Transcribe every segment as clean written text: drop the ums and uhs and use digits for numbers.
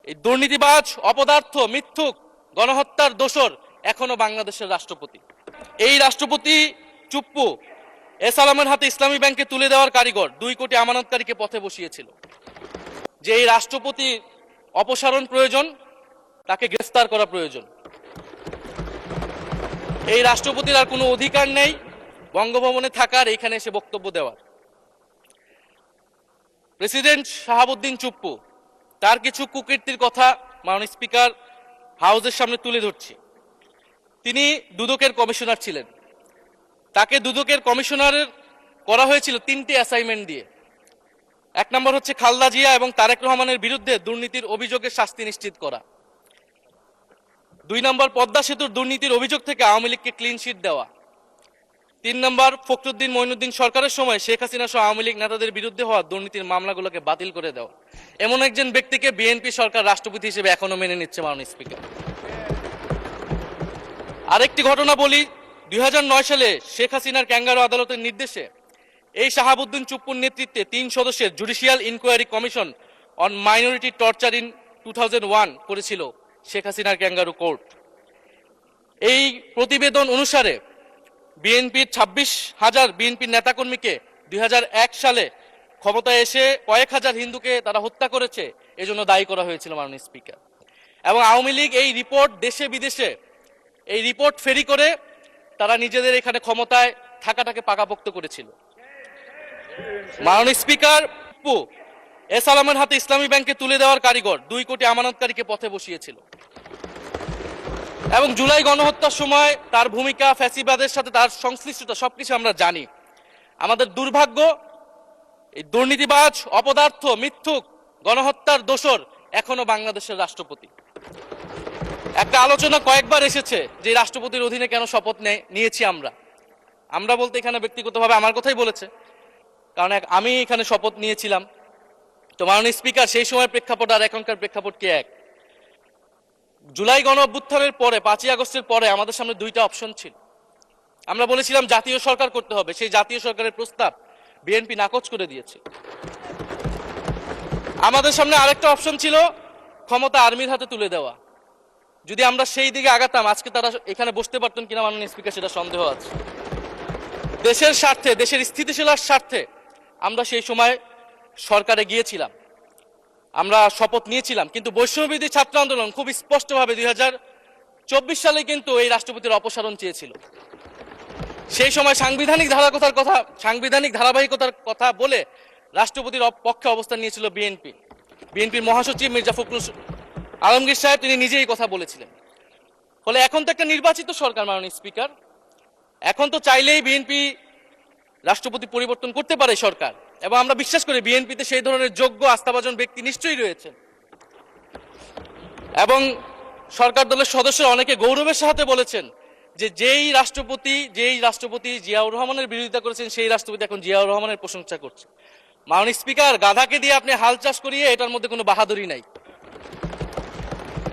এই দুর্নীতিবাজ, অপদার্থ, মিথ্যুক, গণহত্যার দোসর এখনো বাংলাদেশের রাষ্ট্রপতি। এই রাষ্ট্রপতি চুপ্পু এস আলমের হাতে ইসলামী ব্যাংকে তুলে দেওয়ার কারিগর 2 কোটি আমানতকারীকে পথে বসিয়েছিল। যে এই রাষ্ট্রপতি অপসারণ প্রয়োজন, তাকে গ্রেফতার করা প্রয়োজন। এই রাষ্ট্রপতির আর কোনো অধিকার নেই বঙ্গভবনে থাকার, এইখানে এসে বক্তব্য দেওয়ার। প্রেসিডেন্ট শাহাবুদ্দিন চুপ্পু তার কিছু কুকীর্তির কথা মাননীয় স্পিকার হাউসের সামনে তুলে ধরছি। তিনি দুদকের কমিশনার ছিলেন। তাকে দুদকের কমিশনারের করা হয়েছিল 3টি অ্যাসাইনমেন্ট দিয়ে। 1 নম্বর হচ্ছে খালেদা জিয়া এবং তারেক রহমানের বিরুদ্ধে দুর্নীতির অভিযোগের শাস্তি নিশ্চিত করা। 2 নম্বর পদ্মা সেতুর দুর্নীতির অভিযোগ থেকে আওয়ামী লীগকে ক্লিন শিট দেওয়া। 3 নম্বর ফখরুদ্দিন মঈনুদ্দিন সরকারের সময় শেখ হাসিনা সহ আওয়ামী লীগ নেতাদের বিরুদ্ধে হওয়া দুর্নীতির মামলাগুলোকে বাতিল করে দেওয়া। এমন একজন ব্যক্তিকে বিএনপি সরকার রাষ্ট্রপতি হিসেবে এখনো মেনে নিচ্ছে মাননীয় স্পিকার। আরেকটি ঘটনা বলি, 2009 সালে শেখ হাসিনার ক্যাঙ্গারু আদালতের নির্দেশে এই শাহাবুদ্দিন চুপ্পুর নেতৃত্বে 3 সদস্যের judicial inquiry commission on minority torture in 2001 করেছিল শেখ হাসিনার ক্যাঙ্গারু কোর্ট। এই প্রতিবেদন অনুসারে বিএনপির 26,000 বিএনপির নেতাকর্মীকে 2001 সালে ক্ষমতায় এসে কয়েক হাজার হিন্দুকে তারা হত্যা করেছে, এজন্য দায়ী করা হয়েছিল মাননীয় স্পিকার। এবং আওয়ামী লীগ এই রিপোর্ট দেশে বিদেশে এই রিপোর্ট ফেরি করে তারা নিজেদের এখানে ক্ষমতায় থাকাটাকে পাকাপোক্ত করেছিল। মাননীয় স্পিকার এস আলমের হাতে ইসলামী ব্যাংকে তুলে দেওয়ার কারিগর 2 কোটি আমানতকারীকে পথে বসিয়েছিল। এবং জুলাই গণহত্যার সময় তার ভূমিকা, ফ্যাসিবাদের সাথে তার সংশ্লিষ্টতা সবকিছু আমরা জানি। আমাদের দুর্ভাগ্য, এই দুর্নীতিবাজ, অপদার্থ, মিথ্যুক, গণহত্যার দোসর এখনো বাংলাদেশের রাষ্ট্রপতি। একটা আলোচনা কয়েকবার এসেছে যে রাষ্ট্রপতির অধীনে কেন শপথ নিয়েছি আমরা বলতে এখানে ব্যক্তিগতভাবে আমার কথাই বলেছে, কারণ আমি এখানে শপথ নিয়েছিলাম। তো মাননীয় স্পিকার, সেই সময়ের প্রেক্ষাপট আর এখনকার প্রেক্ষাপট কি এক? জুলাই গণ অভ্যুত্থানের পরে 5ই আগস্টের পরে আমাদের সামনে 2টা অপশন ছিল। আমরা বলেছিলাম জাতীয় সরকার করতে হবে, সেই জাতীয় সরকারের প্রস্তাব বিএনপি নাকচ করে দিয়েছে। আমাদের সামনে আরেকটা অপশন ছিল ক্ষমতা আর্মির হাতে তুলে দেওয়া। যদি আমরা সেই দিকে আগাতাম, আজকে তারা এখানে বসতে পারতেন কিনা মাননীয় স্পিকার সেটা সন্দেহ আছে। দেশের স্বার্থে, দেশের স্থিতিশীলার স্বার্থে আমরা সেই সময় সরকারে গিয়েছিলাম, আমরা শপথ নিয়েছিলাম। কিন্তু বৈষম্যবিরোধী ছাত্র আন্দোলন খুব স্পষ্টভাবে 2024 সালে কিন্তু এই রাষ্ট্রপতির অপসারণ চেয়েছিল। সেই সময় সাংবিধানিক ধারাবাহিকতার কথা বলে রাষ্ট্রপতির পক্ষে অবস্থান নিয়েছিল বিএনপির মহাসচিব মির্জা ফখরুল আলমগীর সাহেব, তিনি নিজেই কথা বলেছিলেন। ফলে এখন তো একটা নির্বাচিত সরকার মাননীয় স্পিকার, এখন তো চাইলেই বিএনপি রাষ্ট্রপতি পরিবর্তন করতে পারে সরকার। এবং আমরা বিশ্বাস করি বিএনপিতে সেই ধরনের যোগ্য আস্থাভাজন ব্যক্তি নিশ্চয়ই রয়েছে। এবং সরকার দলের সদস্যরা অনেকে গৌরবের সাথে বলেছেন যে যেই রাষ্ট্রপতি জিয়াউর রহমানের বিরোধিতা করেছেন, সেই রাষ্ট্রপতি এখন জিয়াউর রহমানের প্রশংসা করছে। মাননীয় স্পিকার, গাধাকে দিয়ে আপনি হাল চাষ করিয়ে এটার মধ্যে কোনো বাহাদুরি নাই।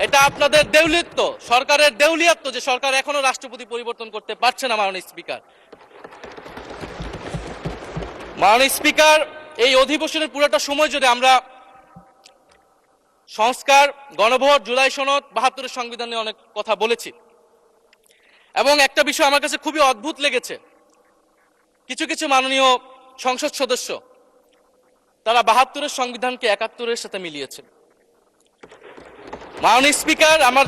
এটা আপনাদের দেউলিয়ত্ব, সরকারের দেউলিয়াত্ব যে সরকার এখনো রাষ্ট্রপতি পরিবর্তন করতে পারছে না। মাননীয় স্পিকার, এই অধিবেশনের পুরোটা সময় যদি আমরা সংস্কার, গণভোট, জুলাই সনদ, 72-এর সংবিধান নিয়ে অনেক কথা বলেছি। এবং একটা বিষয় আমার কাছে খুবই অদ্ভুত লেগেছে, কিছু মাননীয় সংসদ সদস্য তারা 72-এর সংবিধানকে 71-এর সাথে মিলিয়েছে। মাননীয় স্পিকার, আমার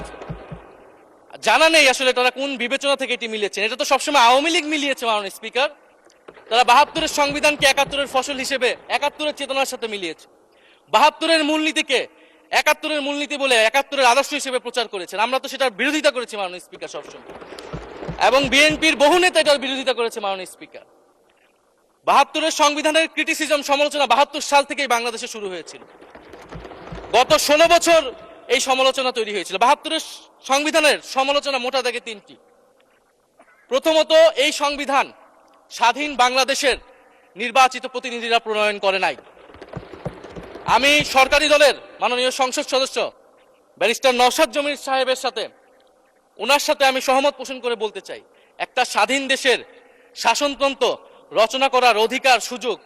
জানা নেই আসলে তারা কোন বিবেচনা থেকে এটি মিলিয়েছেন। এটা তো সবসময় আওয়ামী লীগ মিলিয়েছে মাননীয় স্পিকার। তারা 72-এর সংবিধানকে 71-এর ফসল হিসেবে 71-এর চেতনার সাথে মিলিয়েছে। 72-এর মূলনীতিকে 71-এর মূলনীতি বলে 71-এর আদর্শ হিসেবে প্রচার করেছেন। আমরা তো সেটার বিরোধিতা করেছি মাননীয় স্পিকার সবসময়, এবং বিএনপির বহু নেতা এটার বিরোধিতা করেছে মাননীয় স্পিকার। 72-এর সংবিধানের ক্রিটিসিজম, সমালোচনা 72 সাল থেকেই বাংলাদেশে শুরু হয়েছিল। গত 16 বছর এই সমালোচনা তৈরি হয়েছিল। 72-এর সংবিধানের সমালোচনা মোটা দাগে 3টি। প্রথমত, এই সংবিধান স্বাধীন বাংলাদেশের নির্বাচিত প্রতিনিধিরা প্রণয়ন করে নাই। আমি সরকারি দলের মাননীয় সংসদ সদস্য ব্যারিস্টার নওশাদ জমির সাহেবের সাথে, ওনার সাথে আমি সহমত পোষণ করে বলতে চাই, একটা স্বাধীন দেশের শাসনতন্ত্র রচনা করার অধিকার, সুযোগ